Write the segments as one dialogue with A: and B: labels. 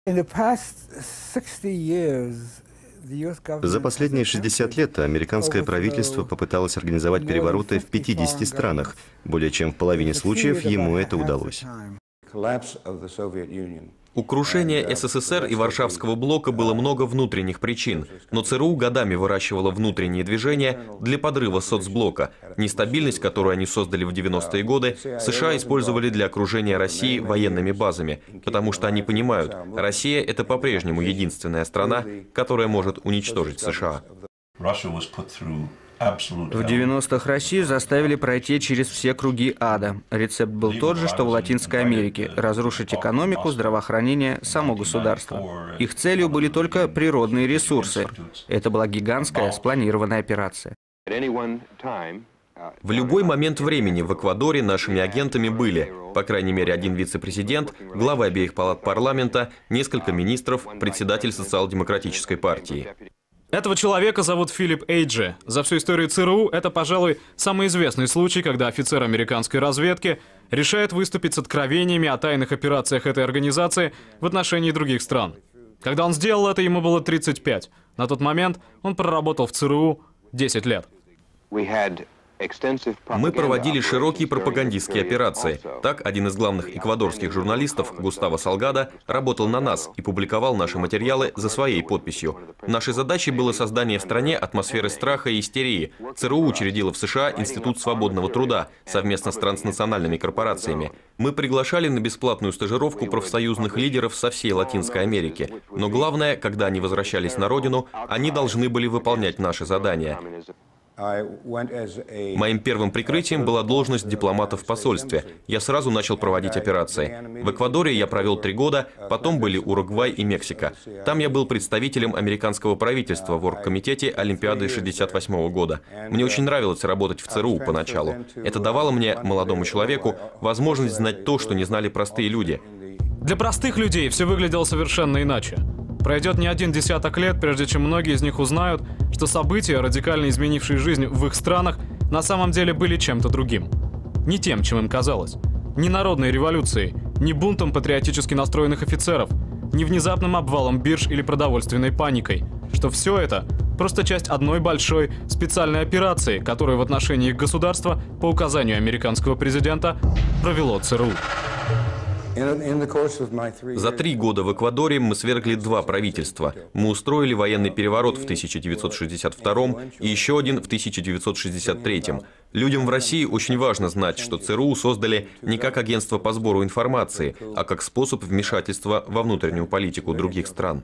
A: За последние 60 лет американское правительство попыталось организовать перевороты в 50 странах. Более чем в половине случаев ему это удалось.
B: У крушения СССР и Варшавского блока было много внутренних причин, но ЦРУ годами выращивало внутренние движения для подрыва соцблока. Нестабильность, которую они создали в 90-е годы, США использовали для окружения России военными базами, потому что они понимают, Россия – это по-прежнему единственная страна, которая может уничтожить США.
C: В 90-х Россию заставили пройти через все круги ада. Рецепт был тот же, что в Латинской Америке – разрушить экономику, здравоохранение, само государство. Их целью были только природные ресурсы. Это была гигантская спланированная операция.
B: В любой момент времени в Эквадоре нашими агентами были, по крайней мере, один вице-президент, главы обеих палат парламента, несколько министров, председатель социал-демократической партии.
D: Этого человека зовут Филипп Эйджи. За всю историю ЦРУ это, пожалуй, самый известный случай, когда офицер американской разведки решает выступить с откровениями о тайных операциях этой организации в отношении других стран. Когда он сделал это, ему было 35. На тот момент он проработал в ЦРУ 10 лет.
B: Мы проводили широкие пропагандистские операции. Так, один из главных эквадорских журналистов, Густаво Салгадо, работал на нас и публиковал наши материалы за своей подписью. Нашей задачей было создание в стране атмосферы страха и истерии. ЦРУ учредила в США Институт свободного труда совместно с транснациональными корпорациями. Мы приглашали на бесплатную стажировку профсоюзных лидеров со всей Латинской Америки. Но главное, когда они возвращались на родину, они должны были выполнять наши задания. Моим первым прикрытием была должность дипломата в посольстве. Я сразу начал проводить операции. В Эквадоре я провел 3 года, потом были Уругвай и Мексика. Там я был представителем американского правительства в оргкомитете Олимпиады 68-го года. Мне очень нравилось работать в ЦРУ поначалу. Это давало мне, молодому человеку, возможность знать то, что не знали простые люди.
D: Для простых людей все выглядело совершенно иначе. Пройдет не один десяток лет, прежде чем многие из них узнают, что события, радикально изменившие жизнь в их странах, на самом деле были чем-то другим. Не тем, чем им казалось. Ни народной революцией, ни бунтом патриотически настроенных офицеров, ни внезапным обвалом бирж или продовольственной паникой. Что все это просто часть одной большой специальной операции, которую в отношении их государства, по указанию американского президента, провело ЦРУ.
B: За 3 года в Эквадоре мы свергли 2 правительства. Мы устроили военный переворот в 1962 и еще один в 1963. Людям в России очень важно знать, что ЦРУ создали не как агентство по сбору информации, а как способ вмешательства во внутреннюю политику других стран.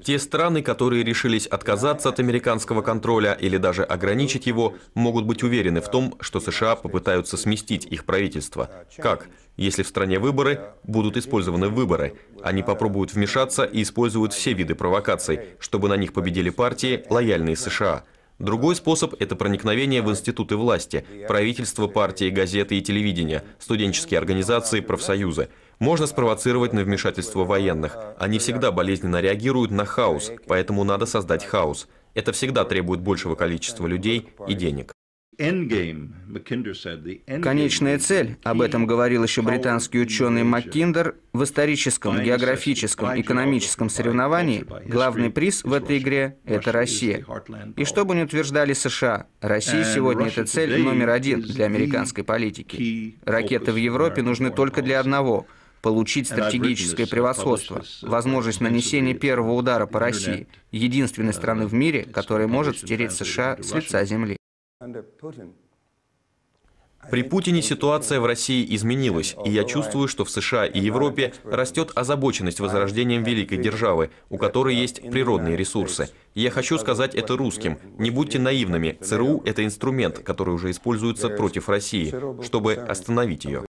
B: Те страны, которые решились отказаться от американского контроля или даже ограничить его, могут быть уверены в том, что США попытаются сместить их правительство. Как? Если в стране выборы, будут использованы выборы. Они попробуют вмешаться и используют все виды провокаций, чтобы на них победили партии, лояльные США. Другой способ – это проникновение в институты власти, правительства, партии, газеты и телевидения, студенческие организации, профсоюзы. Можно спровоцировать на вмешательство военных. Они всегда болезненно реагируют на хаос, поэтому надо создать хаос. Это всегда требует большего количества людей и денег.
C: Конечная цель, об этом говорил еще британский ученый Маккиндер, в историческом, географическом, экономическом соревновании главный приз в этой игре – это Россия. И что бы ни утверждали США, Россия сегодня – это цель номер 1 для американской политики. Ракеты в Европе нужны только для одного – получить стратегическое превосходство, возможность нанесения первого удара по России, единственной страны в мире, которая может стереть США с лица земли.
B: При Путине ситуация в России изменилась, и я чувствую, что в США и Европе растет озабоченность возрождением великой державы, у которой есть природные ресурсы. И я хочу сказать это русским. Не будьте наивными. ЦРУ – это инструмент, который уже используется против России, чтобы остановить ее.